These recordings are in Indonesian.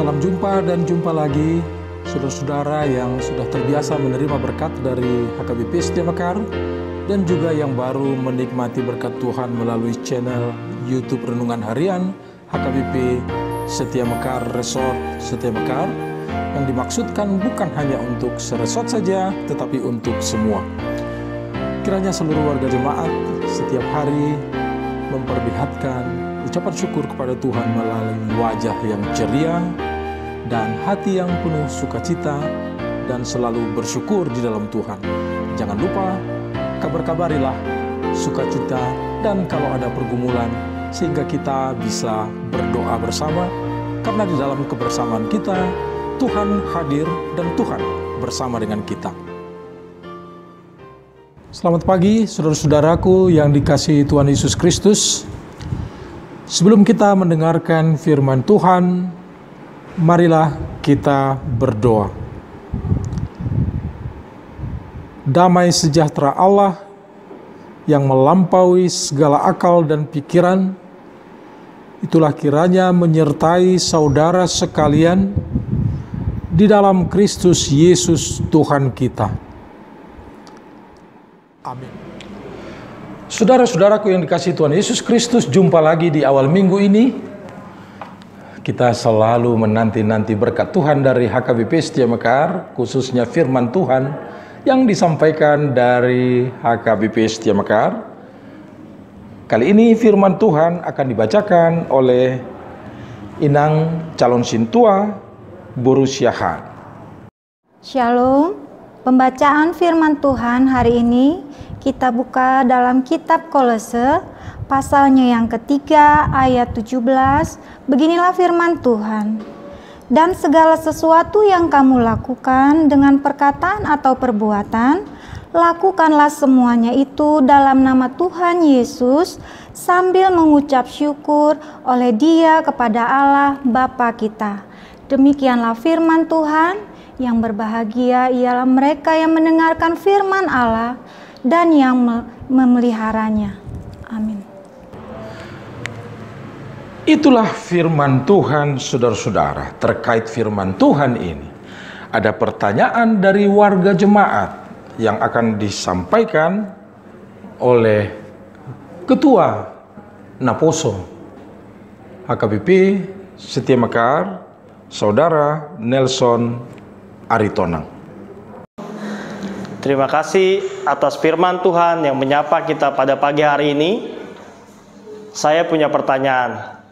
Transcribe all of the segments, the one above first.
Salam jumpa dan jumpa lagi saudara-saudara yang sudah terbiasa menerima berkat dari HKBP Setia Mekar dan juga yang baru menikmati berkat Tuhan melalui channel YouTube Renungan Harian HKBP Setia Mekar Resort Setia Mekar, yang dimaksudkan bukan hanya untuk seresort saja tetapi untuk semua. Kiranya seluruh warga jemaat setiap hari memperlihatkan ucapan syukur kepada Tuhan melalui wajah yang ceria dan hati yang penuh sukacita dan selalu bersyukur di dalam Tuhan. Jangan lupa kabar-kabarilah sukacita dan kalau ada pergumulan sehingga kita bisa berdoa bersama, karena di dalam kebersamaan kita Tuhan hadir dan Tuhan bersama dengan kita. Selamat pagi saudara-saudaraku yang dikasihi Tuhan Yesus Kristus. Sebelum kita mendengarkan firman Tuhan, marilah kita berdoa. Damai sejahtera Allah yang melampaui segala akal dan pikiran, itulah kiranya menyertai saudara sekalian di dalam Kristus Yesus Tuhan kita. Amin. Saudara-saudaraku yang dikasihi Tuhan Yesus Kristus, jumpa lagi di awal minggu ini. Kita selalu menanti-nanti berkat Tuhan dari HKBP Setia Mekar, khususnya firman Tuhan yang disampaikan dari HKBP Setia Mekar. Kali ini firman Tuhan akan dibacakan oleh Inang Calon Sintua Borusiahan. Shalom. Pembacaan firman Tuhan hari ini kita buka dalam kitab Kolose, pasalnya yang ketiga ayat 17. Beginilah firman Tuhan. Dan segala sesuatu yang kamu lakukan dengan perkataan atau perbuatan, lakukanlah semuanya itu dalam nama Tuhan Yesus, sambil mengucap syukur oleh Dia kepada Allah Bapa kita. Demikianlah firman Tuhan. Yang berbahagia ialah mereka yang mendengarkan firman Allah dan yang memeliharanya. Amin. Itulah firman Tuhan, saudara-saudara. Terkait firman Tuhan ini, ada pertanyaan dari warga jemaat yang akan disampaikan oleh Ketua Naposo HKBP Setia Mekar, Saudara Nelson Aritonang. Terima kasih atas firman Tuhan yang menyapa kita pada pagi hari ini. Saya punya pertanyaan.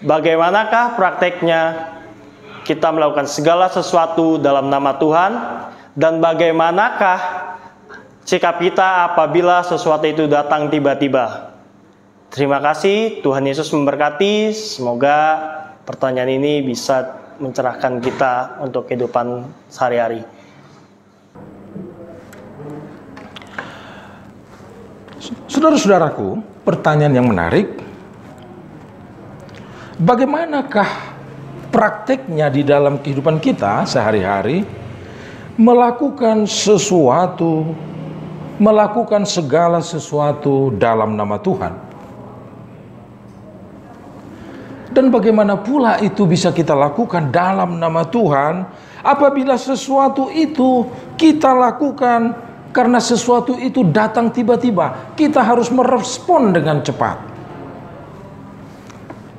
Bagaimanakah prakteknya kita melakukan segala sesuatu dalam nama Tuhan, dan bagaimanakah sikap kita apabila sesuatu itu datang tiba-tiba? Terima kasih, Tuhan Yesus memberkati. Semoga pertanyaan ini bisa mencerahkan kita untuk kehidupan sehari-hari. Saudara-saudaraku, pertanyaan yang menarik. Bagaimanakah prakteknya di dalam kehidupan kita sehari-hari melakukan sesuatu, melakukan segala sesuatu dalam nama Tuhan? Dan bagaimana pula itu bisa kita lakukan dalam nama Tuhan apabila sesuatu itu kita lakukan karena sesuatu itu datang tiba-tiba. Kita harus merespon dengan cepat.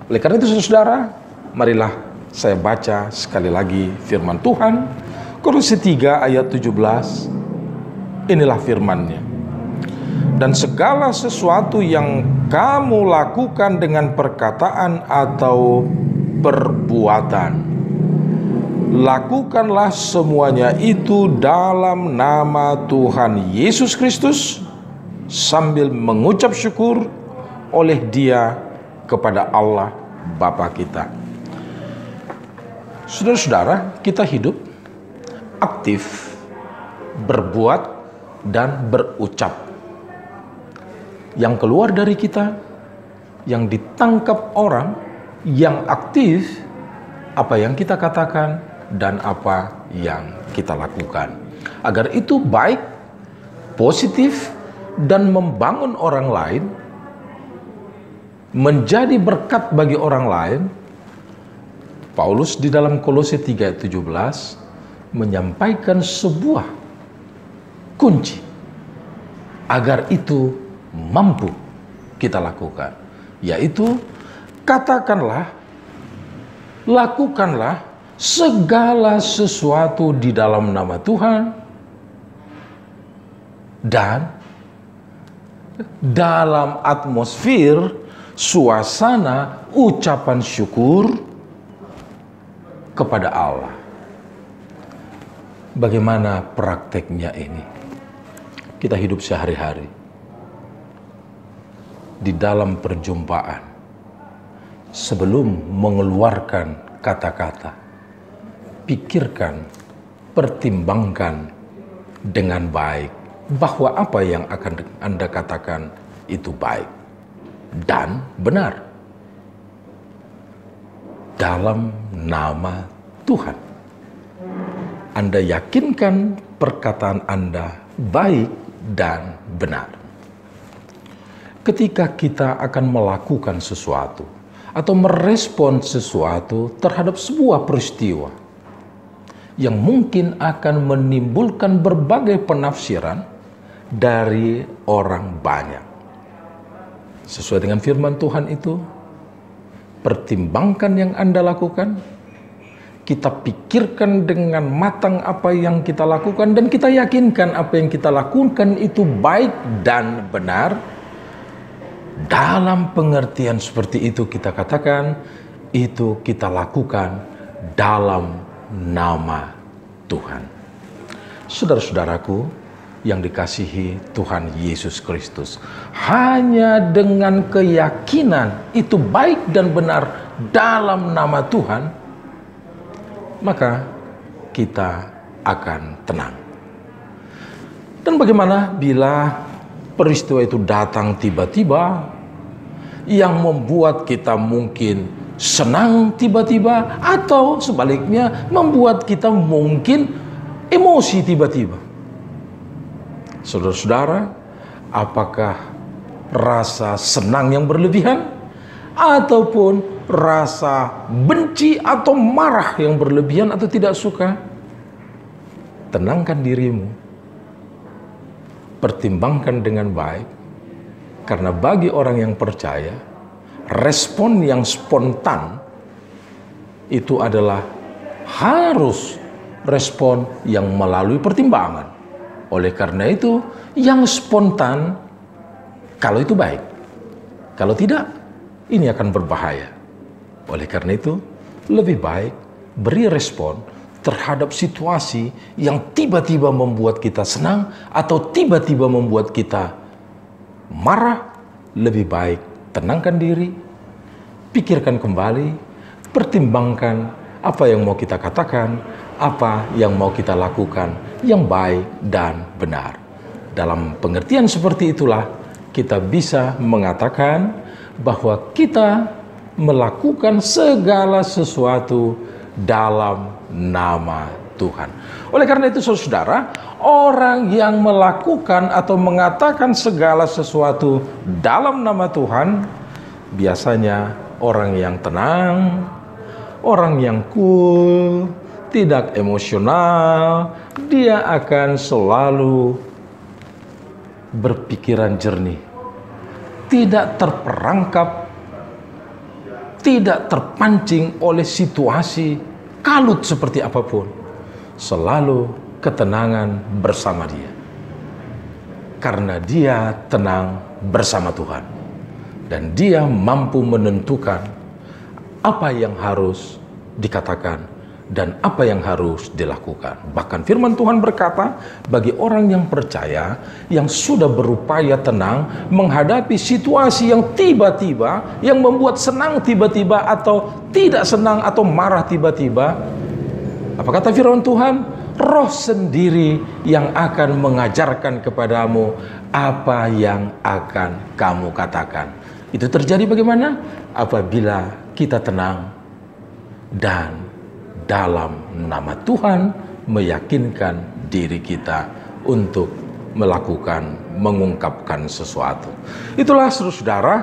Oleh karena itu saudara, marilah saya baca sekali lagi firman Tuhan. Kolose 3 ayat 17. Inilah firman-Nya. Dan segala sesuatu yang kamu lakukan dengan perkataan atau perbuatan, lakukanlah semuanya itu dalam nama Tuhan Yesus Kristus, sambil mengucap syukur oleh Dia kepada Allah Bapa kita. Saudara-saudara, kita hidup aktif, berbuat dan berucap. Yang keluar dari kita, yang ditangkap orang, yang aktif, apa yang kita katakan dan apa yang kita lakukan. Agar itu baik, positif, dan membangun orang lain, menjadi berkat bagi orang lain, Paulus di dalam Kolose 3:17 menyampaikan sebuah kunci agar itu mampu kita lakukan, yaitu katakanlah, lakukanlah segala sesuatu di dalam nama Tuhan dan dalam atmosfer suasana ucapan syukur kepada Allah. Bagaimana prakteknya ini? Kita hidup sehari-hari di dalam perjumpaan. Sebelum mengeluarkan kata-kata, pikirkan, pertimbangkan dengan baik bahwa apa yang akan Anda katakan itu baik dan benar dalam nama Tuhan. Anda yakinkan perkataan Anda baik dan benar. Ketika kita akan melakukan sesuatu atau merespon sesuatu terhadap sebuah peristiwa yang mungkin akan menimbulkan berbagai penafsiran dari orang banyak. Sesuai dengan firman Tuhan itu, pertimbangkan yang Anda lakukan, kita pikirkan dengan matang apa yang kita lakukan, dan kita yakinkan apa yang kita lakukan itu baik dan benar. Dalam pengertian seperti itu kita katakan, itu kita lakukan dalam nama Tuhan. Saudara-saudaraku yang dikasihi Tuhan Yesus Kristus, hanya dengan keyakinan itu baik dan benar dalam nama Tuhan, maka kita akan tenang. Dan bagaimana bila peristiwa itu datang tiba-tiba yang membuat kita mungkin senang tiba-tiba, atau sebaliknya membuat kita mungkin emosi tiba-tiba? Saudara-saudara, apakah rasa senang yang berlebihan ataupun rasa benci atau marah yang berlebihan atau tidak suka? Tenangkan dirimu, pertimbangkan dengan baik, karena bagi orang yang percaya, respon yang spontan itu adalah harus respon yang melalui pertimbangan. Oleh karena itu, yang spontan, kalau itu baik, kalau tidak, ini akan berbahaya. Oleh karena itu, lebih baik beri respon terhadap situasi yang tiba-tiba membuat kita senang atau tiba-tiba membuat kita marah. Lebih baik tenangkan diri, pikirkan kembali, pertimbangkan apa yang mau kita katakan, apa yang mau kita lakukan yang baik dan benar. Dalam pengertian seperti itulah kita bisa mengatakan bahwa kita melakukan segala sesuatu dalam nama Tuhan. Oleh karena itu, saudara, orang yang melakukan atau mengatakan segala sesuatu dalam nama Tuhan biasanya orang yang tenang, orang yang cool, tidak emosional. Dia akan selalu berpikiran jernih, tidak terperangkap, tidak terpancing oleh situasi kalut seperti apapun. Selalu ketenangan bersama dia, karena dia tenang bersama Tuhan, dan dia mampu menentukan apa yang harus dikatakan dan apa yang harus dilakukan. Bahkan firman Tuhan berkata, bagi orang yang percaya, yang sudah berupaya tenang menghadapi situasi yang tiba-tiba, yang membuat senang tiba-tiba atau tidak senang atau marah tiba-tiba, apa kata firman Tuhan? Roh sendiri yang akan mengajarkan kepadamu apa yang akan kamu katakan. Itu terjadi bagaimana? Apabila kita tenang dan dalam nama Tuhan meyakinkan diri kita untuk melakukan, mengungkapkan sesuatu. Itulah saudara-saudara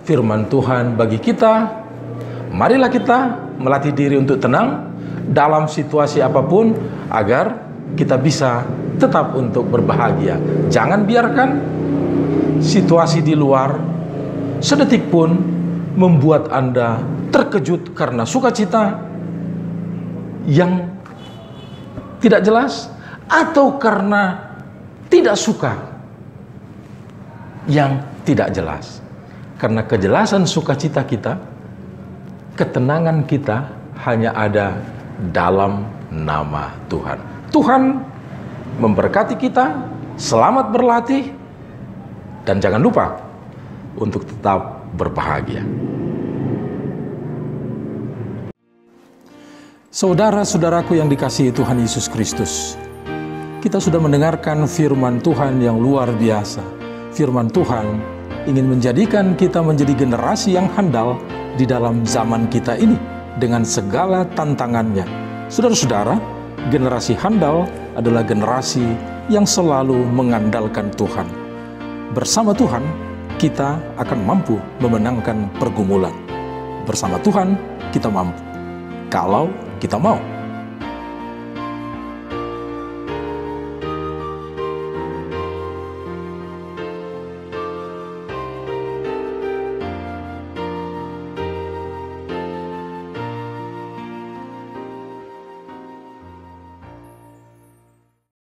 firman Tuhan bagi kita. Marilah kita melatih diri untuk tenang dalam situasi apapun agar kita bisa tetap untuk berbahagia. Jangan biarkan situasi di luar sedetik pun membuat Anda terkejut karena sukacita yang tidak jelas atau karena tidak suka yang tidak jelas. Karena kejelasan sukacita kita, ketenangan kita hanya ada dalam nama Tuhan. Tuhan memberkati kita, selamat berlatih, dan jangan lupa untuk tetap berbahagia. Saudara-saudaraku yang dikasihi Tuhan Yesus Kristus, kita sudah mendengarkan firman Tuhan yang luar biasa. Firman Tuhan ingin menjadikan kita menjadi generasi yang handal di dalam zaman kita ini dengan segala tantangannya. Saudara-saudara, generasi handal adalah generasi yang selalu mengandalkan Tuhan. Bersama Tuhan, kita akan mampu memenangkan pergumulan. Bersama Tuhan, kita mampu. Kalau kita mau.